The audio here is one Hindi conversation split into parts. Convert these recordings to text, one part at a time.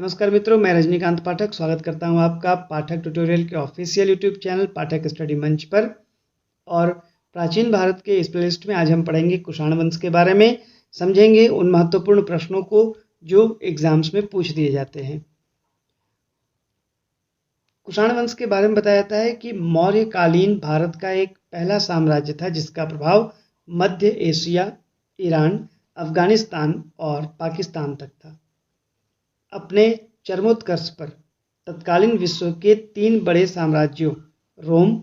नमस्कार मित्रों, मैं रजनीकांत पाठक स्वागत करता हूं आपका पाठक ट्यूटोरियल के ऑफिशियल यूट्यूब चैनल पाठक स्टडी मंच पर। और प्राचीन भारत के इस प्लेलिस्ट में आज हम पढ़ेंगे कुषाण वंश के बारे में, समझेंगे उन महत्वपूर्ण प्रश्नों को जो एग्जाम्स में पूछ दिए जाते हैं। कुषाण वंश के बारे में बताया जाता है कि मौर्यकालीन भारत का एक पहला साम्राज्य था जिसका प्रभाव मध्य एशिया, ईरान, अफगानिस्तान और पाकिस्तान तक था। अपने चरमोत्कर्ष पर तत्कालीन विश्व के 3 बड़े साम्राज्यों रोम,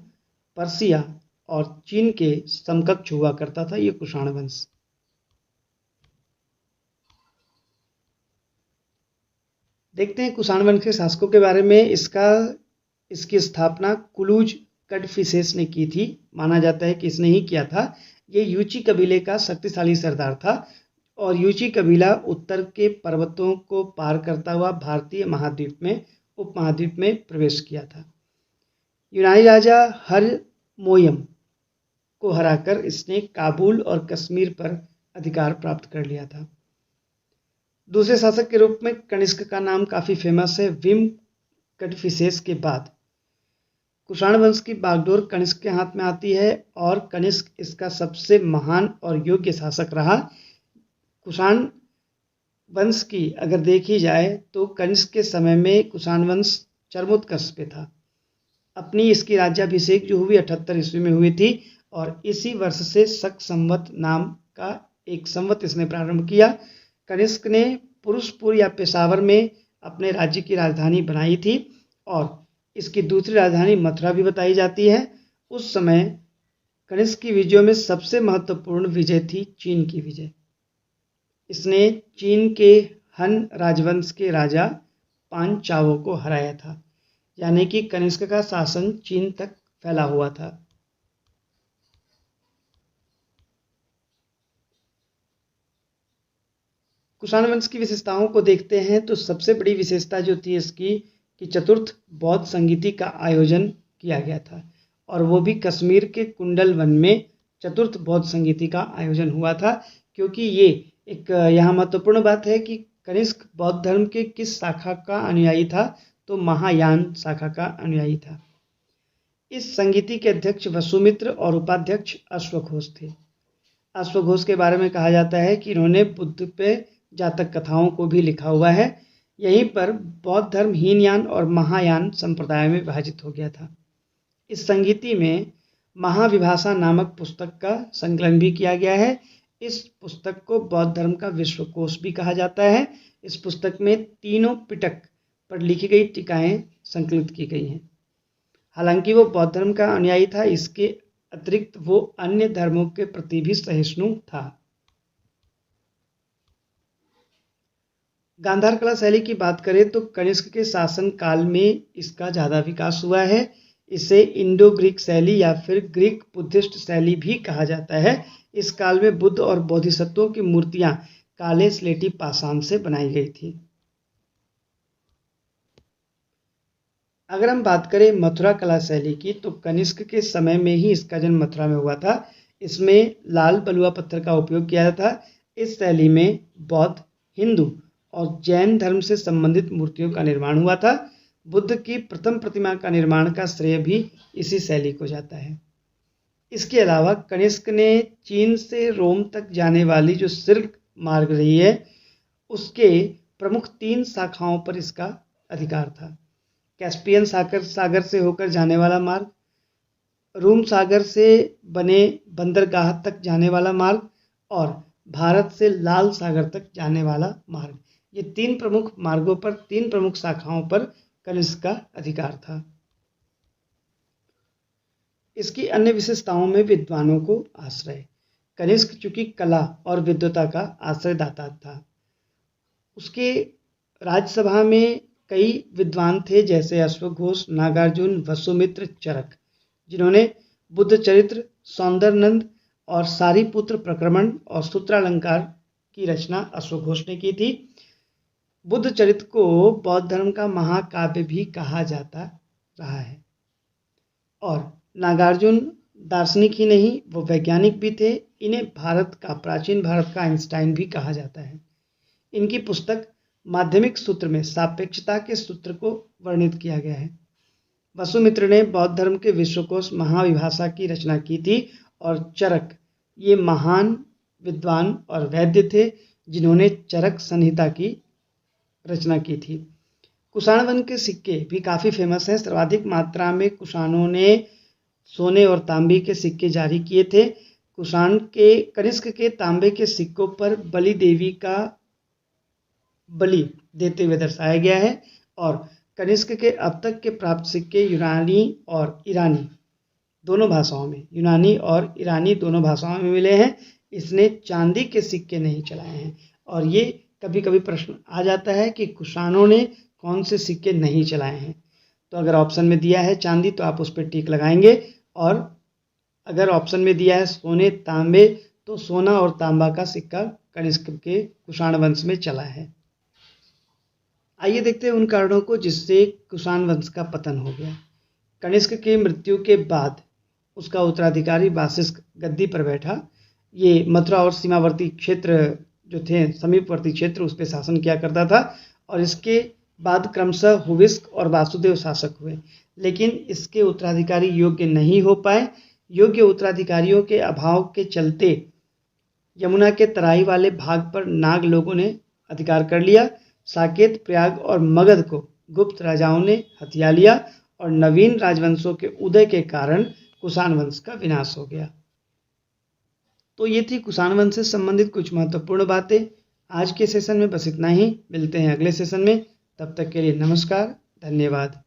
पर्सिया और चीन के समकक्ष हुआ करता था ये कुषाण वंश। देखते हैं कुषाण वंश के शासकों के बारे में। इसकी स्थापना कुलुज कड़फिसेस ने की थी। माना जाता है कि इसने ही किया था। ये यूची कबीले का शक्तिशाली सरदार था और यूची कबीला उत्तर के पर्वतों को पार करता हुआ भारतीय उपमहाद्वीप में प्रवेश किया था। यूनानी राजा हरमोयम को हराकर इसने काबुल और कश्मीर पर अधिकार प्राप्त कर लिया था। दूसरे शासक के रूप में कनिष्क का नाम काफ़ी फेमस है। विम कड़फिसेस के बाद कुषाण वंश की बागडोर कनिष्क के हाथ में आती है और कनिष्क इसका सबसे महान और योग्य शासक रहा। कुषाण वंश की अगर देखी जाए तो कनिष्क के समय में कुषाण वंश चरमोत्कर्ष पे था। अपनी इसकी राज्याभिषेक जो हुई 78 ईस्वी में हुई थी और इसी वर्ष से शक संवत नाम का एक संवत इसने प्रारंभ किया। कनिष्क ने पुरुषपुर या पेशावर में अपने राज्य की राजधानी बनाई थी और इसकी दूसरी राजधानी मथुरा भी बताई जाती है। उस समय कनिष्क की विजयों में सबसे महत्वपूर्ण विजय थी चीन की विजय। इसने चीन के हन राजवंश के राजा पांचावों को हराया था, यानी कि कनिष्क का शासन चीन तक फैला हुआ था। कुषाण वंश की विशेषताओं को देखते हैं तो सबसे बड़ी विशेषता जो थी इसकी कि चतुर्थ बौद्ध संगीति का आयोजन किया गया था और वो भी कश्मीर के कुंडल वन में चतुर्थ बौद्ध संगीति का आयोजन हुआ था। क्योंकि ये एक यहाँ महत्वपूर्ण बात है कि कनिष्क बौद्ध धर्म के किस शाखा का अनुयायी था, तो महायान शाखा का अनुयायी था। इस संगीति के अध्यक्ष वसुमित्र और उपाध्यक्ष अश्वघोष थे। अश्वघोष के बारे में कहा जाता है कि इन्होंने बुद्ध पे जातक कथाओं को भी लिखा हुआ है। यहीं पर बौद्ध धर्म हीनयान और महायान संप्रदाय में विभाजित हो गया था। इस संगीति में महाविभाषा नामक पुस्तक का संकलन भी किया गया है। इस पुस्तक को बौद्ध धर्म का विश्वकोश भी कहा जाता है। इस पुस्तक में तीनों पिटक पर लिखी गई टीकाएं संकलित की गई हैं। हालांकि वो बौद्ध धर्म का अनुयायी था, इसके अतिरिक्त वो अन्य धर्मों के प्रति भी सहिष्णु था। गांधार कला शैली की बात करें तो कनिष्क के शासन काल में इसका ज़्यादा विकास हुआ है। इसे इंडो ग्रीक शैली या फिर ग्रीक बुद्धिस्ट शैली भी कहा जाता है। इस काल में बुद्ध और बोधिसत्वों की मूर्तियां काले स्लेटी पाषाण से बनाई गई थी। अगर हम बात करें मथुरा कला शैली की तो कनिष्क के समय में ही इसका जन्म मथुरा में हुआ था। इसमें लाल बलुआ पत्थर का उपयोग किया जाता था। इस शैली में बौद्ध, हिंदू और जैन धर्म से संबंधित मूर्तियों का निर्माण हुआ था। बुद्ध की प्रथम प्रतिमा का निर्माण का श्रेय भी इसी शैली को जाता है। इसके अलावा कनिष्क ने चीन से रोम तक जाने वाली जो सिल्क मार्ग रही है उसके प्रमुख 3 शाखाओं पर इसका अधिकार था। कैस्पियन सागर से होकर जाने वाला मार्ग, रूम सागर से बने बंदरगाह तक जाने वाला मार्ग और भारत से लाल सागर तक जाने वाला मार्ग। ये 3 प्रमुख मार्गों पर 3 प्रमुख शाखाओं पर कनिष्क का अधिकार था। इसकी अन्य विशेषताओं में विद्वानों को आश्रय। कनिष्क चूंकि कला और विद्वता का आश्रयदाता था। उसके राज्यसभा में कई विद्वान थे जैसे अश्वघोष, नागार्जुन, वसुमित्र, चरक, जिन्होंने बुद्ध चरित्र, सौंदरनंद और सारीपुत्र प्रक्रमण और सूत्रालंकार की रचना अश्वघोष ने की थी। बुद्ध चरित्र को बौद्ध धर्म का महाकाव्य भी कहा जाता रहा है। और नागार्जुन दार्शनिक ही नहीं, वो वैज्ञानिक भी थे। इन्हें प्राचीन भारत का आइंस्टाइन भी कहा जाता है। इनकी पुस्तक माध्यमिक सूत्र में सापेक्षता के सूत्र को वर्णित किया गया है। वसुमित्र ने बौद्ध धर्म के विश्वकोश महाविभाषा की रचना की थी और चरक ये महान विद्वान और वैद्य थे जिन्होंने चरक संहिता की रचना की थी। कुषाण वंश के सिक्के भी काफ़ी फेमस हैं। सर्वाधिक मात्रा में कुषाणों ने सोने और तांबे के सिक्के जारी किए थे। कुषाण के कनिष्क के तांबे के सिक्कों पर बलि देवी का बलि देते हुए दर्शाया गया है और कनिष्क के अब तक के प्राप्त सिक्के यूनानी और ईरानी दोनों भाषाओं में मिले हैं। इसने चांदी के सिक्के नहीं चलाए हैं और ये कभी कभी प्रश्न आ जाता है कि कुषाणों ने कौन से सिक्के नहीं चलाए हैं। तो अगर ऑप्शन में दिया है चांदी तो आप उस पर टिक लगाएंगे और अगर ऑप्शन में दिया है सोने तांबे तो सोना और तांबा का सिक्का कनिष्क के कुषाण वंश में चला है। आइए देखते हैं उन कारणों को जिससे कुषाण वंश का पतन हो गया। कनिष्क की मृत्यु के बाद उसका उत्तराधिकारी वासिष्ठ गद्दी पर बैठा। ये मथुरा और सीमावर्ती क्षेत्र जो थे समीपवर्ती क्षेत्र उस पर शासन किया करता था और इसके बाद क्रमशः हुविस्क और वासुदेव शासक हुए, लेकिन इसके उत्तराधिकारी योग्य नहीं हो पाए। योग्य उत्तराधिकारियों के अभाव के चलते यमुना के तराई वाले भाग पर नाग लोगों ने अधिकार कर लिया। साकेत, प्रयाग और मगध को गुप्त राजाओं ने हथिया लिया और नवीन राजवंशों के उदय के कारण कुषाण वंश का विनाश हो गया। तो ये थी कुषाण वंश से संबंधित कुछ महत्वपूर्ण बातें। आज के सेशन में बस इतना ही। मिलते हैं अगले सेशन में। तब तक के लिए नमस्कार, धन्यवाद।